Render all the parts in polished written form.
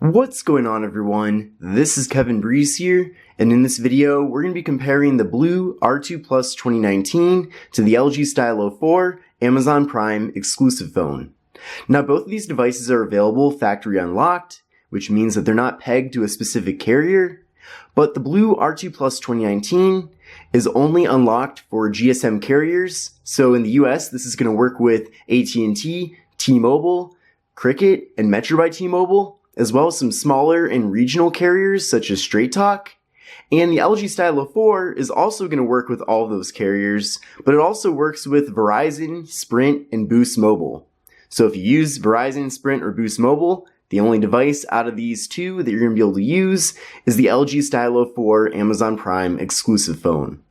What's going on, everyone? This is Kevin Breeze here, and in this video we're going to be comparing the BLU R2 Plus 2019 to the LG Stylo 4 Amazon Prime exclusive phone. Now both of these devices are available factory unlocked, which means that they're not pegged to a specific carrier, but the BLU R2 Plus 2019 is only unlocked for GSM carriers, so in the US this is going to work with AT&T, T-Mobile, Cricket, and Metro by T-Mobile, as well as some smaller and regional carriers such as Straight Talk. And the LG Stylo 4 is also going to work with all of those carriers, but it also works with Verizon, Sprint, and Boost Mobile. So if you use Verizon, Sprint, or Boost Mobile, the only device out of these two that you're going to be able to use is the LG Stylo 4 Amazon Prime exclusive phone.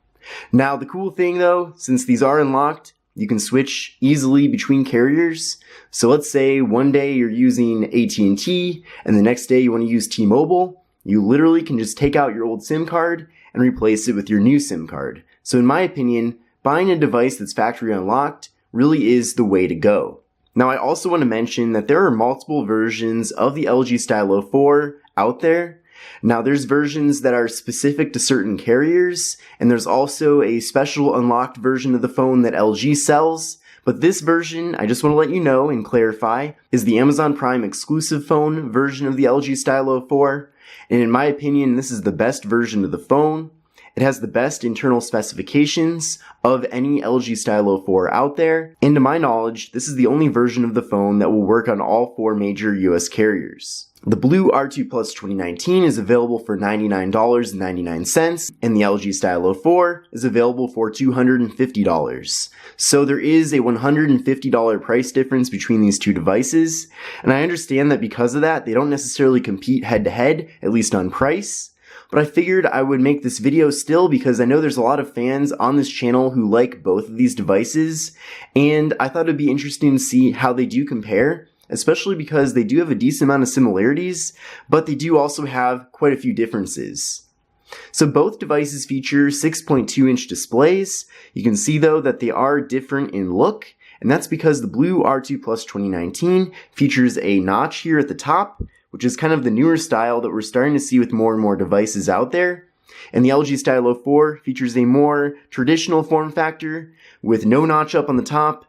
Now the cool thing though, since these are unlocked, you can switch easily between carriers. So let's say one day you're using AT&T and the next day you want to use T-Mobile. You literally can just take out your old SIM card and replace it with your new SIM card. So in my opinion, buying a device that's factory unlocked really is the way to go. Now I also want to mention that there are multiple versions of the LG Stylo 4 out there. Now there's versions that are specific to certain carriers, and there's also a special unlocked version of the phone that LG sells. But this version, I just want to let you know and clarify, is the Amazon Prime exclusive phone version of the LG Stylo 4. And in my opinion, this is the best version of the phone. It has the best internal specifications of any LG Stylo 4 out there. And to my knowledge, this is the only version of the phone that will work on all four major US carriers. The BLU R2 Plus 2019 is available for $99.99, and the LG Stylo 4 is available for $250. So there is a $150 price difference between these two devices, and I understand that because of that, they don't necessarily compete head to head, at least on price. But I figured I would make this video still because I know there's a lot of fans on this channel who like both of these devices, and I thought it'd be interesting to see how they do compare, especially because they do have a decent amount of similarities, but they do also have quite a few differences. So both devices feature 6.2-inch displays. You can see though that they are different in look, and that's because the BLU R2 Plus 2019 features a notch here at the top, which is kind of the newer style that we're starting to see with more and more devices out there. And the LG Stylo 4 features a more traditional form factor with no notch up on the top.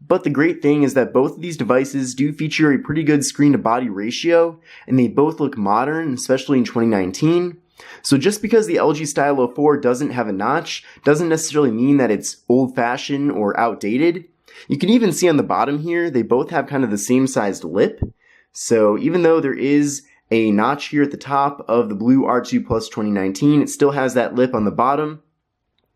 But the great thing is that both of these devices do feature a pretty good screen to body ratio, and they both look modern, especially in 2019. So just because the LG Stylo 4 doesn't have a notch doesn't necessarily mean that it's old-fashioned or outdated. You can even see on the bottom here, they both have kind of the same sized lip. So even though there is a notch here at the top of the BLU R2 Plus 2019, it still has that lip on the bottom.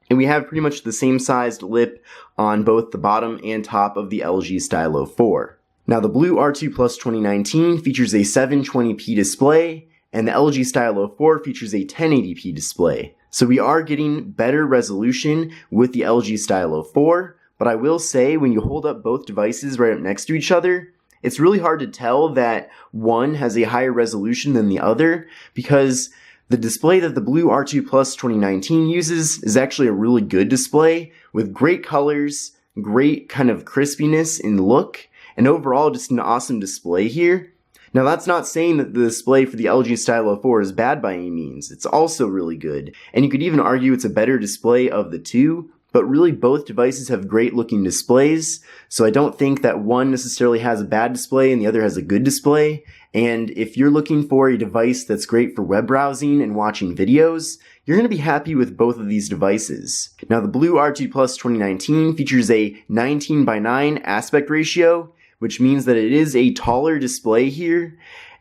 And we have pretty much the same sized lip on both the bottom and top of the LG Stylo 4. Now the BLU R2 Plus 2019 features a 720p display, and the LG Stylo 4 features a 1080p display. So we are getting better resolution with the LG Stylo 4, but I will say when you hold up both devices right up next to each other, it's really hard to tell that one has a higher resolution than the other, because the display that the BLU R2 Plus 2019 uses is actually a really good display with great colors, great kind of crispiness in look, and overall just an awesome display here. Now that's not saying that the display for the LG Stylo 4 is bad by any means. It's also really good, and you could even argue it's a better display of the two, but really both devices have great looking displays, so I don't think that one necessarily has a bad display and the other has a good display. And if you're looking for a device that's great for web browsing and watching videos, you're going to be happy with both of these devices. Now the BLU R2 Plus 2019 features a 19:9 aspect ratio, which means that it is a taller display here.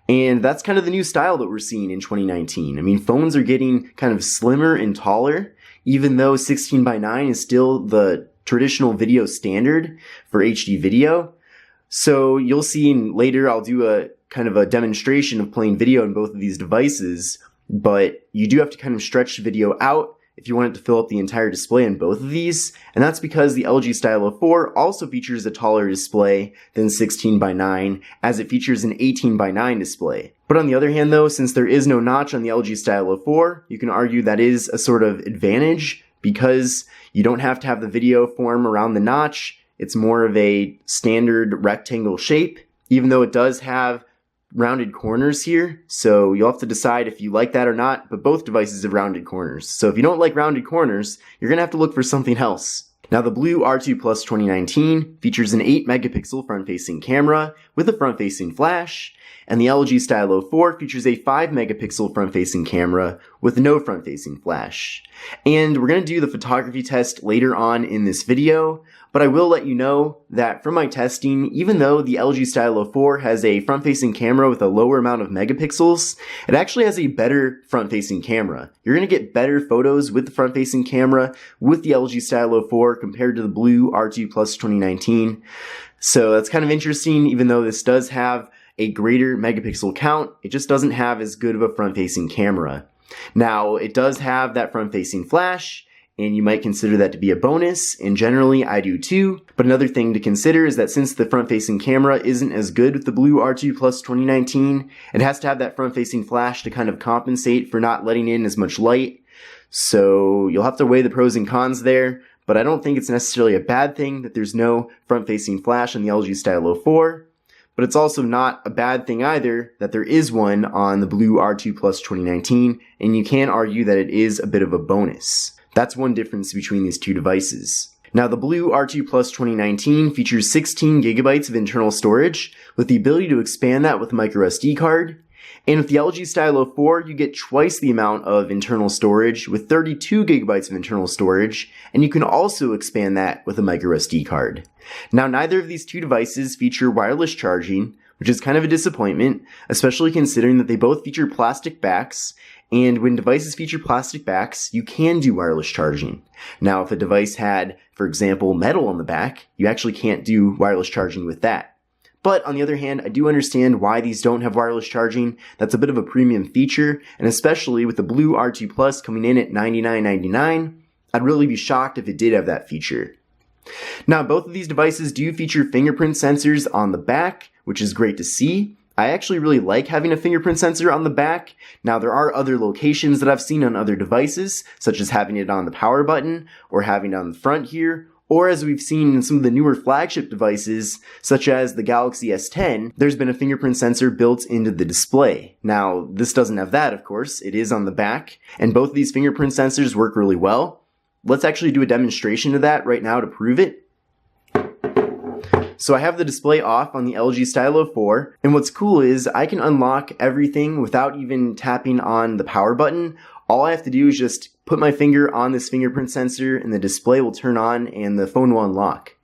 And that's kind of the new style that we're seeing in 2019. I mean, phones are getting kind of slimmer and taller, even though 16:9 is still the traditional video standard for HD video. So you'll see later I'll do a kind of a demonstration of playing video on both of these devices, but you do have to kind of stretch the video out if you want it to fill up the entire display on both of these, and that's because the LG Stylo 4 also features a taller display than 16:9, as it features an 18:9 display. But on the other hand though, since there is no notch on the LG Stylo 4, you can argue that is a sort of advantage, because you don't have to have the video form around the notch. It's more of a standard rectangle shape, even though it does have rounded corners here, so you'll have to decide if you like that or not, but both devices have rounded corners. So if you don't like rounded corners, you're going to have to look for something else. Now the BLU R2 Plus 2019 features an 8 megapixel front-facing camera with a front-facing flash, and the LG Stylo 4 features a 5 megapixel front-facing camera with no front-facing flash. And we're going to do the photography test later on in this video, but I will let you know that from my testing, even though the LG Stylo 4 has a front-facing camera with a lower amount of megapixels, it actually has a better front-facing camera. You're going to get better photos with the front-facing camera with the LG Stylo 4 compared to the BLU R2 Plus 2019. So that's kind of interesting, even though this does have a greater megapixel count, it just doesn't have as good of a front-facing camera. Now, it does have that front-facing flash, and you might consider that to be a bonus, and generally I do too. But another thing to consider is that since the front-facing camera isn't as good with the BLU R2 Plus 2019, it has to have that front-facing flash to kind of compensate for not letting in as much light. So you'll have to weigh the pros and cons there, but I don't think it's necessarily a bad thing that there's no front-facing flash on the LG Stylo 4. But it's also not a bad thing either that there is one on the BLU R2 Plus 2019, and you can argue that it is a bit of a bonus. That's one difference between these two devices. Now the BLU R2 Plus 2019 features 16 gigabytes of internal storage with the ability to expand that with a microSD card. And with the LG Stylo 4, you get twice the amount of internal storage with 32 gigabytes of internal storage, and you can also expand that with a microSD card. Now, neither of these two devices feature wireless charging, which is kind of a disappointment, especially considering that they both feature plastic backs, and when devices feature plastic backs, you can do wireless charging. Now, if a device had, for example, metal on the back, you actually can't do wireless charging with that. But on the other hand, I do understand why these don't have wireless charging. That's a bit of a premium feature, and especially with the BLU R2 Plus coming in at $99.99, I'd really be shocked if it did have that feature. Now, both of these devices do feature fingerprint sensors on the back, which is great to see. I actually really like having a fingerprint sensor on the back. Now, there are other locations that I've seen on other devices, such as having it on the power button or having it on the front here. Or as we've seen in some of the newer flagship devices, such as the Galaxy S10, there's been a fingerprint sensor built into the display. Now, this doesn't have that, of course. It is on the back, and both of these fingerprint sensors work really well. Let's actually do a demonstration of that right now to prove it. So I have the display off on the LG Stylo 4, and what's cool is I can unlock everything without even tapping on the power button. All I have to do is just put my finger on this fingerprint sensor and the display will turn on and the phone will unlock.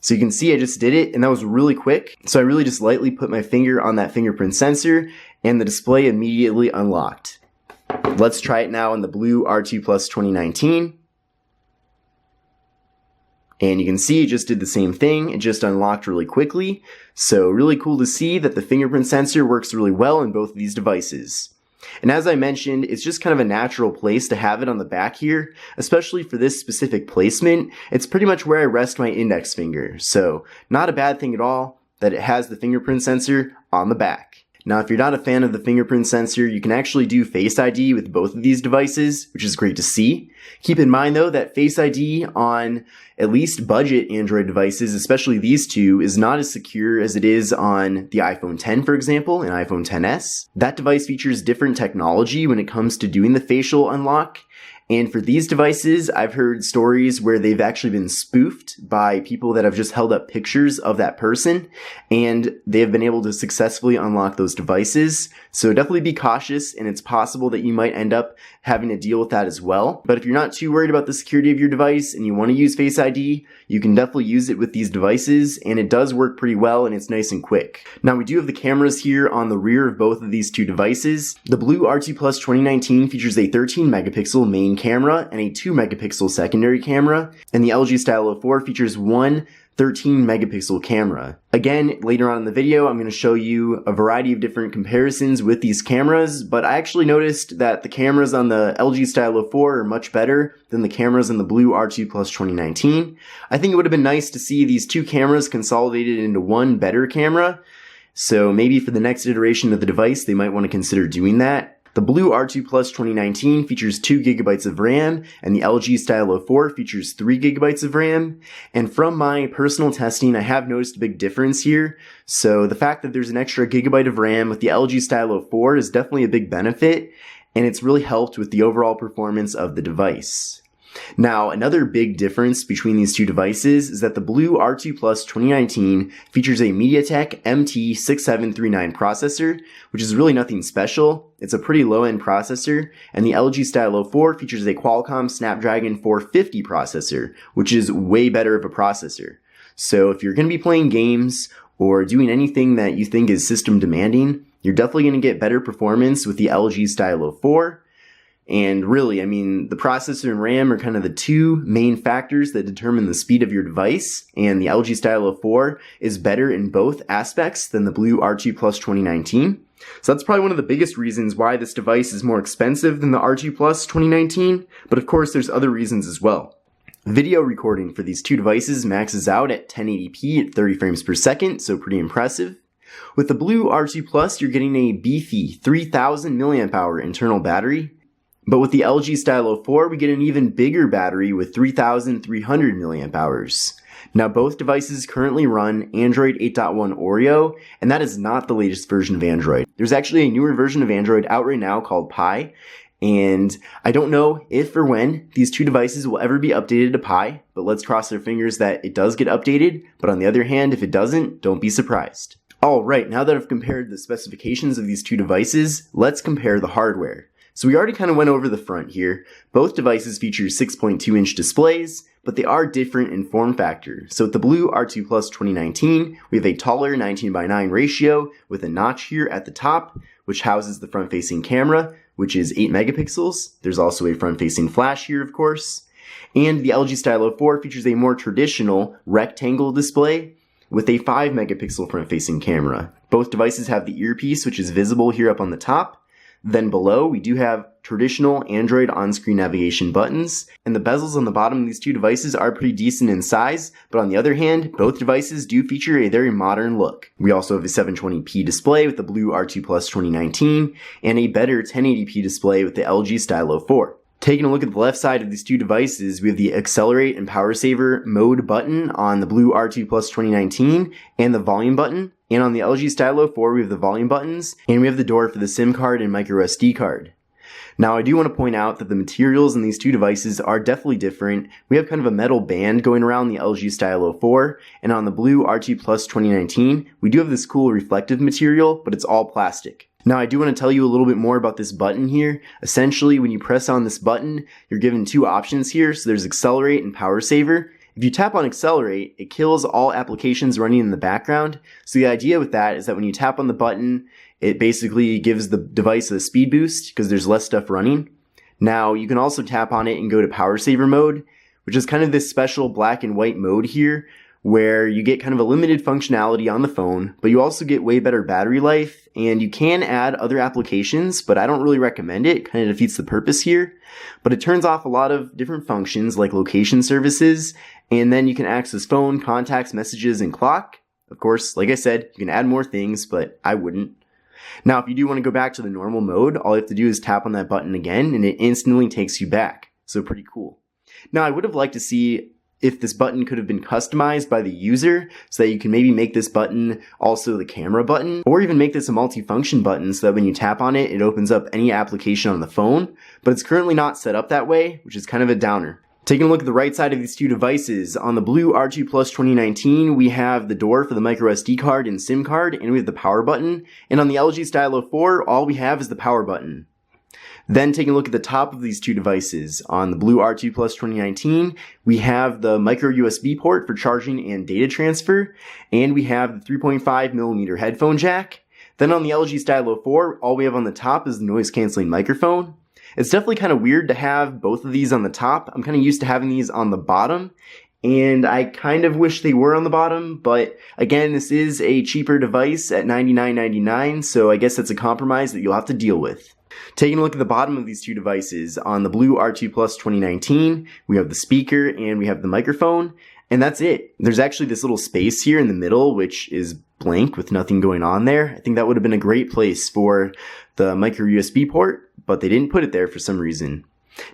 So you can see I just did it, and that was really quick. So I really just lightly put my finger on that fingerprint sensor and the display immediately unlocked. Let's try it now on the BLU R2 Plus 2019. And you can see it just did the same thing. It just unlocked really quickly. So really cool to see that the fingerprint sensor works really well in both of these devices. And as I mentioned, it's just kind of a natural place to have it on the back here, especially for this specific placement. It's pretty much where I rest my index finger. So not a bad thing at all that it has the fingerprint sensor on the back. Now, if you're not a fan of the fingerprint sensor, you can actually do Face ID with both of these devices, which is great to see. Keep in mind, though, that Face ID on at least budget Android devices, especially these two, is not as secure as it is on the iPhone X, for example, and iPhone XS. That device features different technology when it comes to doing the facial unlock. And for these devices, I've heard stories where they've actually been spoofed by people that have just held up pictures of that person, and they have been able to successfully unlock those devices. So definitely be cautious, and it's possible that you might end up having to deal with that as well. But if you're not too worried about the security of your device and you want to use Face ID, you can definitely use it with these devices, and it does work pretty well, and it's nice and quick. Now, we do have the cameras here on the rear of both of these two devices. The BLU R2 Plus 2019 features a 13 megapixel main camera and a 2 megapixel secondary camera, and the LG Stylo 4 features one 13 megapixel camera. Again, later on in the video, I'm going to show you a variety of different comparisons with these cameras, but I actually noticed that the cameras on the LG Stylo 4 are much better than the cameras on the BLU R2 Plus 2019. I think it would have been nice to see these two cameras consolidated into one better camera, so maybe for the next iteration of the device, they might want to consider doing that. The BLU R2 Plus 2019 features 2 GB of RAM, and the LG Stylo 4 features 3 GB of RAM. And from my personal testing, I have noticed a big difference here. So the fact that there's an extra gigabyte of RAM with the LG Stylo 4 is definitely a big benefit, and it's really helped with the overall performance of the device. Now, another big difference between these two devices is that the BLU R2 Plus 2019 features a MediaTek MT6739 processor, which is really nothing special. It's a pretty low-end processor, and the LG Stylo 4 features a Qualcomm Snapdragon 450 processor, which is way better of a processor. So if you're going to be playing games or doing anything that you think is system demanding, you're definitely going to get better performance with the LG Stylo 4. And really, I mean, the processor and RAM are kind of the two main factors that determine the speed of your device, and the LG Stylo 4 is better in both aspects than the BLU R2 Plus 2019. So that's probably one of the biggest reasons why this device is more expensive than the R2 Plus 2019, but of course there's other reasons as well. Video recording for these two devices maxes out at 1080p at 30 frames per second, so pretty impressive. With the BLU R2 Plus, you're getting a beefy 3000 mAh internal battery. But with the LG Stylo 4, we get an even bigger battery with 3,300 mAh. Now, both devices currently run Android 8.1 Oreo, and that is not the latest version of Android. There's actually a newer version of Android out right now called Pie, and I don't know if or when these two devices will ever be updated to Pie, but let's cross our fingers that it does get updated. But on the other hand, if it doesn't, don't be surprised. Alright, now that I've compared the specifications of these two devices, let's compare the hardware. So we already kind of went over the front here. Both devices feature 6.2-inch displays, but they are different in form factor. So with the BLU R2 Plus 2019, we have a taller 19:9 ratio with a notch here at the top, which houses the front-facing camera, which is 8 megapixels. There's also a front-facing flash here, of course. And the LG Stylo 4 features a more traditional rectangle display with a 5 megapixel front-facing camera. Both devices have the earpiece, which is visible here up on the top. Then below, we do have traditional Android on-screen navigation buttons, and the bezels on the bottom of these two devices are pretty decent in size, but on the other hand, both devices do feature a very modern look. We also have a 720p display with the BLU R2 Plus 2019, and a better 1080p display with the LG Stylo 4. Taking a look at the left side of these two devices, we have the Accelerate and Power Saver mode button on the BLU R2 Plus 2019, and the volume button. And on the LG Stylo 4, we have the volume buttons, and we have the door for the SIM card and micro SD card. Now, I do want to point out that the materials in these two devices are definitely different. We have kind of a metal band going around the LG Stylo 4, and on the BLU R2 Plus 2019, we do have this cool reflective material, but it's all plastic. Now, I do want to tell you a little bit more about this button here. Essentially, when you press on this button, you're given two options here. So there's Accelerate and Power Saver. If you tap on Accelerate, it kills all applications running in the background. So the idea with that is that when you tap on the button, it basically gives the device a speed boost because there's less stuff running. Now, you can also tap on it and go to Power Saver mode, which is kind of this special black and white mode here, where you get kind of a limited functionality on the phone, but you also get way better battery life, and you can add other applications, but I don't really recommend it. It kind of defeats the purpose here. But it turns off a lot of different functions like location services, and then you can access phone, contacts, messages, and clock. Of course, like I said, you can add more things, but I wouldn't. Now, if you do want to go back to the normal mode, all you have to do is tap on that button again, and it instantly takes you back. So pretty cool. Now, I would have liked to see if this button could have been customized by the user so that you can maybe make this button also the camera button, or even make this a multi-function button so that when you tap on it, it opens up any application on the phone, but it's currently not set up that way, which is kind of a downer. Taking a look at the right side of these two devices, on the BLU R2 Plus 2019, we have the door for the micro SD card and SIM card, and we have the power button, and on the LG Stylo 4, all we have is the power button. Then taking a look at the top of these two devices, on the BLU R2 Plus 2019, we have the micro USB port for charging and data transfer, and we have the 3.5mm headphone jack. Then on the LG Stylo 4, all we have on the top is the noise canceling microphone. It's definitely kind of weird to have both of these on the top. I'm kind of used to having these on the bottom, and I kind of wish they were on the bottom, but again, this is a cheaper device at $99.99, so I guess that's a compromise that you'll have to deal with. Taking a look at the bottom of these two devices, on the BLU R2 Plus 2019, we have the speaker and we have the microphone, And that's it. There's actually this little space here in the middle, which is blank with nothing going on there. I think that would have been a great place for the micro USB port, but they didn't put it there for some reason.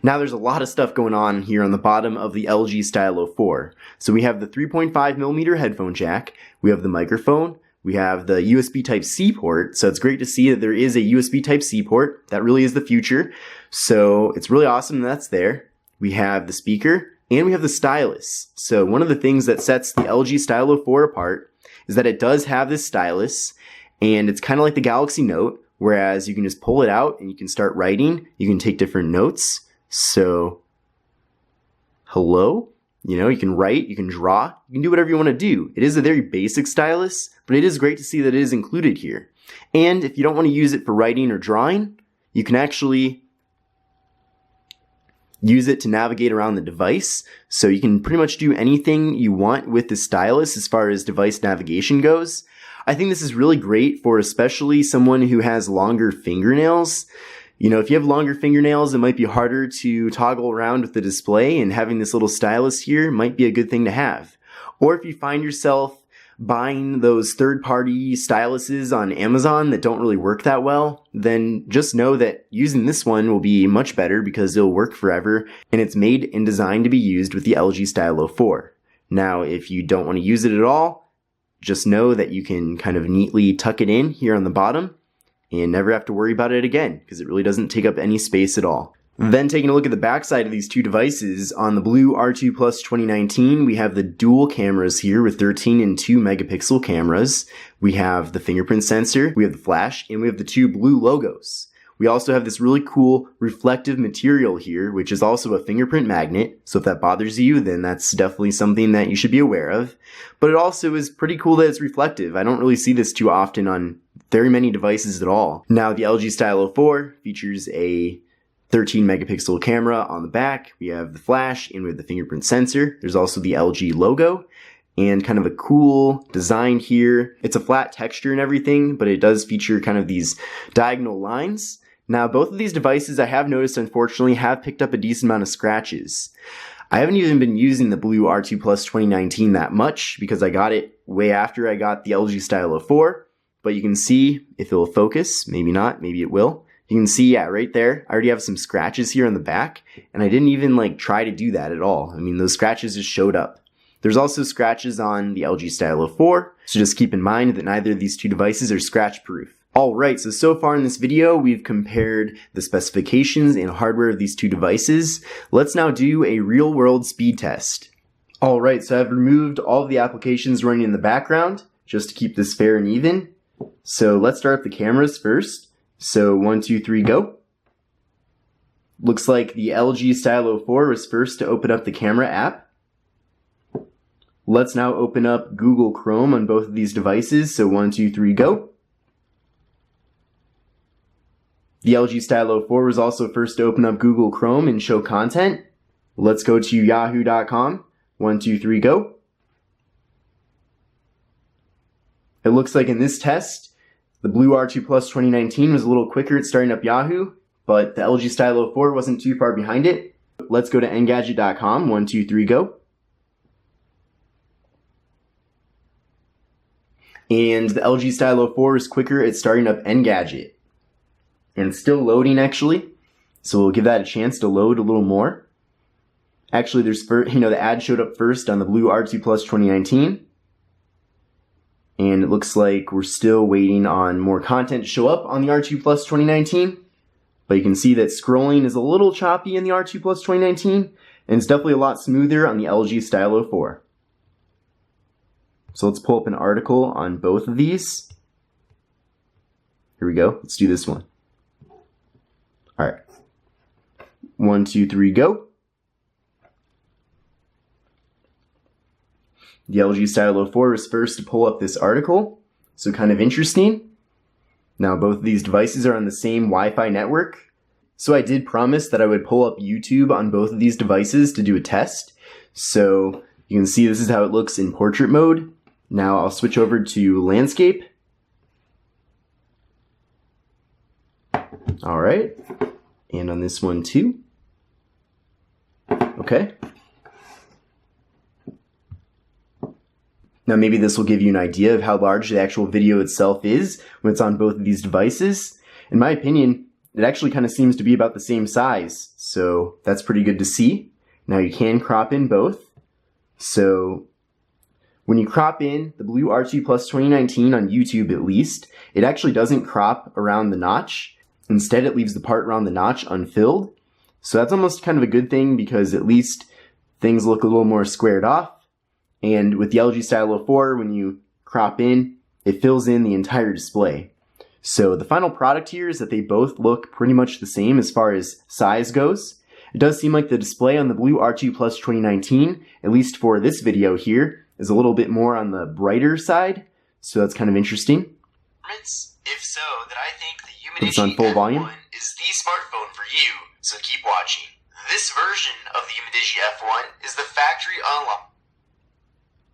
Now there's a lot of stuff going on here on the bottom of the LG Stylo 4. So we have the 3.5mm headphone jack, we have the microphone, we have the USB Type-C port. So it's great to see that there is a USB Type-C port. That really is the future. So it's really awesome that's there. We have the speaker, and we have the stylus. So one of the things that sets the LG Stylo 4 apart is that it does have this stylus, and it's kind of like the Galaxy Note, whereas you can just pull it out and you can start writing. You can take different notes. So, hello, you can write, you can draw, you can do whatever you want to do. It is a very basic stylus, but it is great to see that it is included here. And if you don't want to use it for writing or drawing, you can actually use it to navigate around the device. So you can pretty much do anything you want with the stylus as far as device navigation goes. I think this is really great for especially someone who has longer fingernails. If you have longer fingernails, it might be harder to toggle around with the display, and having this little stylus here might be a good thing to have. Or if you find yourself buying those third-party styluses on Amazon that don't really work that well, then just know that using this one will be much better because it'll work forever, and it's made and designed to be used with the LG Stylo 4. Now, if you don't want to use it at all, just know that you can kind of neatly tuck it in here on the bottom and never have to worry about it again because it really doesn't take up any space at all. Then taking a look at the backside of these two devices, on the BLU R2 Plus 2019, we have the dual cameras here with 13 and 2 megapixel cameras. We have the fingerprint sensor, we have the flash, and we have the two blue logos. We also have this really cool reflective material here, which is also a fingerprint magnet. So if that bothers you, then that's definitely something that you should be aware of. But it also is pretty cool that it's reflective. I don't really see this too often on very many devices at all. Now the LG Stylo 4 features a 13 megapixel camera on the back. We have the flash and we have the fingerprint sensor. There's also the LG logo and kind of a cool design here. It's a flat texture and everything, but it does feature kind of these diagonal lines. Now, both of these devices I have noticed, unfortunately, have picked up a decent amount of scratches. I haven't even been using the BLU R2 Plus 2019 that much because I got it way after I got the LG Stylo 4, but you can see if it will focus, maybe not, maybe it will. You can see, yeah, right there, I already have some scratches here on the back, and I didn't even try to do that at all. I mean, those scratches just showed up. There's also scratches on the LG Stylo 4, so just keep in mind that neither of these two devices are scratch proof. Alright, so far in this video, we've compared the specifications and hardware of these two devices. Let's now do a real-world speed test. Alright, so I've removed all of the applications running in the background, just to keep this fair and even. So let's start up the cameras first. So 1, 2, 3, go. Looks like the LG Stylo 4 was first to open up the camera app. Let's now open up Google Chrome on both of these devices. So 1, 2, 3, go. The LG Stylo 4 was also first to open up Google Chrome and show content. Let's go to yahoo.com. 1, 2, 3, go. It looks like in this test, the BLU R2 Plus 2019 was a little quicker at starting up Yahoo, but the LG Stylo 4 wasn't too far behind it. Let's go to engadget.com. 1, 2, 3, go. And the LG Stylo 4 is quicker at starting up Engadget. And it's still loading actually, so we'll give that a chance to load a little more. Actually, the ad showed up first on the BLU R2 Plus 2019. And it looks like we're still waiting on more content to show up on the R2 Plus 2019. But you can see that scrolling is a little choppy in the R2 Plus 2019, and it's definitely a lot smoother on the LG Stylo 4. So let's pull up an article on both of these. Here we go. Let's do this one. Alright. 1, 2, 3, go. The LG Stylo 4 was first to pull up this article, so kind of interesting. Now both of these devices are on the same Wi-Fi network, so I did promise that I would pull up YouTube on both of these devices to do a test. So you can see this is how it looks in portrait mode. Now I'll switch over to landscape. Alright, and on this one too. Okay. Now maybe this will give you an idea of how large the actual video itself is when it's on both of these devices. In my opinion, it actually kind of seems to be about the same size, so that's pretty good to see. Now you can crop in both. So when you crop in the BLU R2 Plus 2019 on YouTube at least, it actually doesn't crop around the notch. Instead, it leaves the part around the notch unfilled. So that's almost kind of a good thing because at least things look a little more squared off. And with the LG Stylo 4, when you crop in, it fills in the entire display. So the final product here is that they both look pretty much the same as far as size goes. It does seem like the display on the BLU R2 Plus 2019, at least for this video here, is a little bit more on the brighter side. So that's kind of interesting. If so, then I think the It's on full volume. F1 is the smartphone for you, so keep watching. This version of the Umidigi F1 is the factory unlock.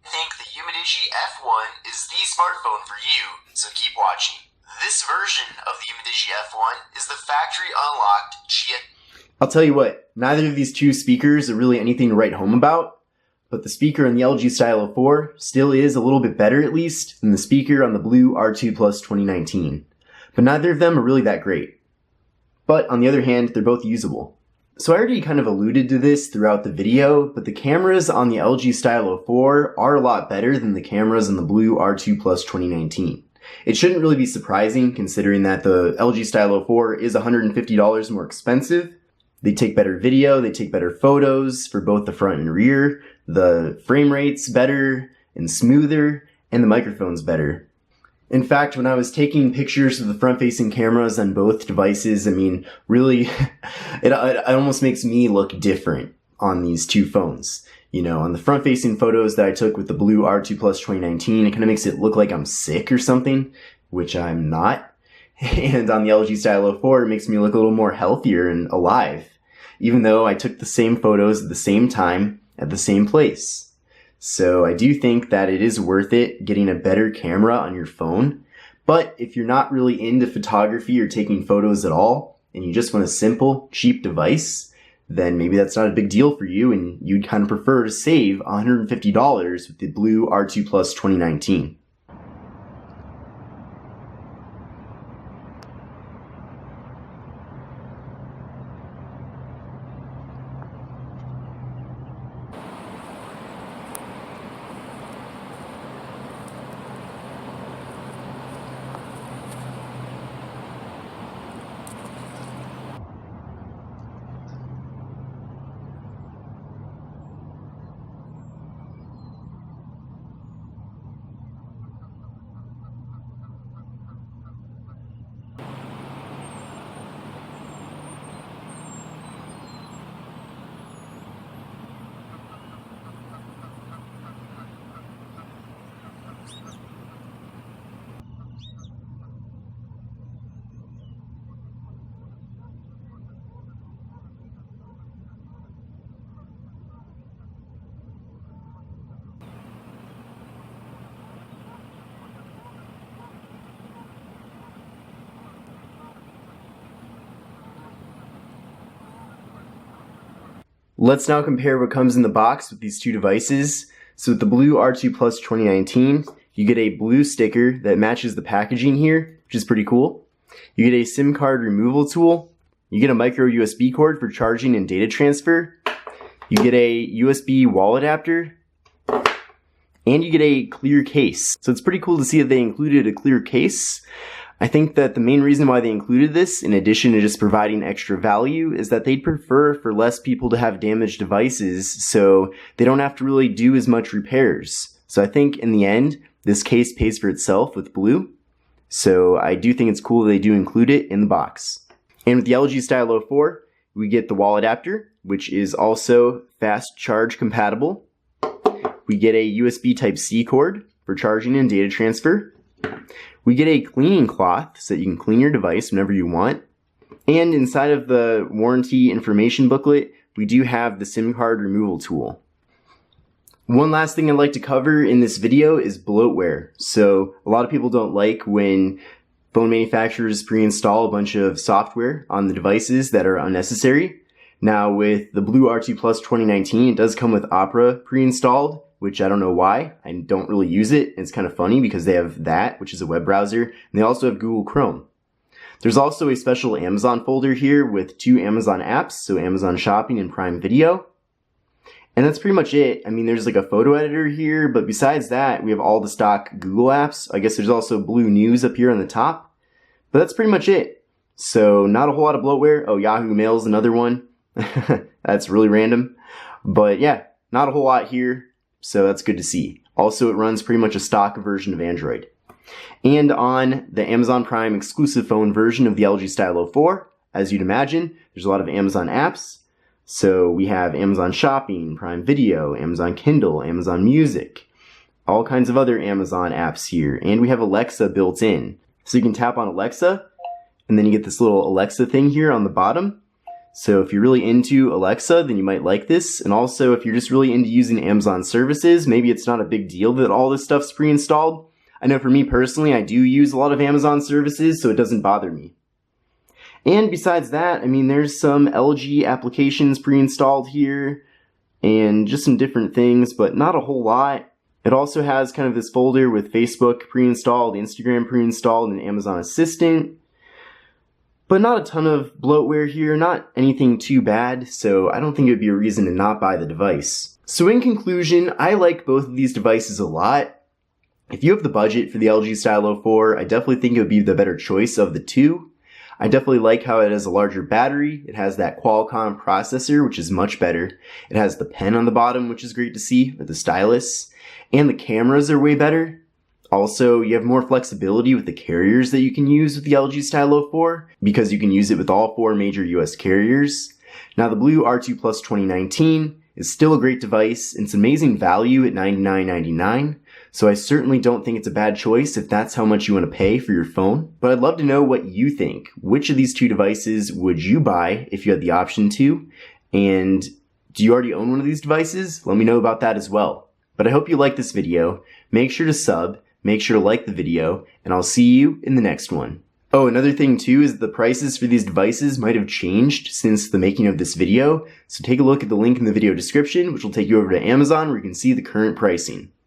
I think the Umidigi F1 is the smartphone for you, so keep watching. This version of the Umidigi F1 is the factory unlocked I'll tell you what, neither of these two speakers are really anything to write home about, but the speaker on the LG Stylo 4 still is a little bit better at least than the speaker on the BLU R2 Plus 2019. But neither of them are really that great. But on the other hand, they're both usable. So I already kind of alluded to this throughout the video, but the cameras on the LG Stylo 4 are a lot better than the cameras on the BLU R2 Plus 2019. It shouldn't really be surprising considering that the LG Stylo 4 is $150 more expensive. They take better video, they take better photos for both the front and rear, the frame rate's better and smoother, and the microphone's better. In fact, when I was taking pictures of the front-facing cameras on both devices, I mean, really, it almost makes me look different on these two phones. You know, on the front-facing photos that I took with the BLU R2 Plus 2019, it kind of makes it look like I'm sick or something, which I'm not. And on the LG Stylo 4, it makes me look a little more healthier and alive, even though I took the same photos at the same time at the same place. So I do think that it is worth it getting a better camera on your phone. But if you're not really into photography or taking photos at all, and you just want a simple, cheap device, then maybe that's not a big deal for you and you'd kind of prefer to save $150 with the BLU R2 Plus 2019. Let's now compare what comes in the box with these two devices. So with the BLU R2 Plus 2019, you get a blue sticker that matches the packaging here, which is pretty cool. You get a SIM card removal tool. You get a micro USB cord for charging and data transfer. You get a USB wall adapter. And you get a clear case. So it's pretty cool to see that they included a clear case. I think that the main reason why they included this, in addition to just providing extra value, is that they'd prefer for less people to have damaged devices so they don't have to really do as much repairs. So I think in the end, this case pays for itself with BLU. So I do think it's cool that they do include it in the box. And with the LG Stylo 4, we get the wall adapter, which is also fast charge compatible. We get a USB Type-C cord for charging and data transfer. We get a cleaning cloth so that you can clean your device whenever you want. And inside of the warranty information booklet, we do have the SIM card removal tool. One last thing I'd like to cover in this video is bloatware. So a lot of people don't like when phone manufacturers pre-install a bunch of software on the devices that are unnecessary. Now with the BLU R2 Plus 2019, it does come with Opera pre-installed, which I don't know why. I don't really use it. It's kind of funny because they have that, which is a web browser, and they also have Google Chrome. There's also a special Amazon folder here with 2 Amazon apps, so Amazon Shopping and Prime Video. And that's pretty much it. I mean, there's like a photo editor here, but besides that, we have all the stock Google apps. I guess there's also Blue News up here on the top, but that's pretty much it. So not a whole lot of bloatware. Oh, Yahoo Mail's another one. That's really random. But yeah, not a whole lot here, so that's good to see. Also, it runs pretty much a stock version of Android. And on the Amazon Prime exclusive phone version of the LG Stylo 4, as you'd imagine, there's a lot of Amazon apps. So we have Amazon Shopping, Prime Video, Amazon Kindle, Amazon Music, all kinds of other Amazon apps here. And we have Alexa built in. So you can tap on Alexa, and then you get this little Alexa thing here on the bottom. So if you're really into Alexa, then you might like this. And also, if you're just really into using Amazon services, maybe it's not a big deal that all this stuff's pre-installed. I know for me personally, I do use a lot of Amazon services, so it doesn't bother me. And besides that, I mean, there's some LG applications pre-installed here, and just some different things, but not a whole lot. It also has kind of this folder with Facebook pre-installed, Instagram pre-installed, and Amazon Assistant. But not a ton of bloatware here, not anything too bad, so I don't think it would be a reason to not buy the device. So in conclusion, I like both of these devices a lot. If you have the budget for the LG Stylo 4, I definitely think it would be the better choice of the two. I definitely like how it has a larger battery. It has that Qualcomm processor, which is much better. It has the pen on the bottom, which is great to see, or the stylus. And the cameras are way better. Also, you have more flexibility with the carriers that you can use with the LG Stylo 4, because you can use it with all 4 major US carriers. Now, the BLU R2 Plus 2019 is still a great device. It's amazing value at $99.99. So I certainly don't think it's a bad choice if that's how much you want to pay for your phone. But I'd love to know what you think. Which of these two devices would you buy if you had the option to? And do you already own one of these devices? Let me know about that as well. But I hope you liked this video. Make sure to sub, make sure to like the video, and I'll see you in the next one. Oh, another thing too is the prices for these devices might have changed since the making of this video. So take a look at the link in the video description, which will take you over to Amazon where you can see the current pricing.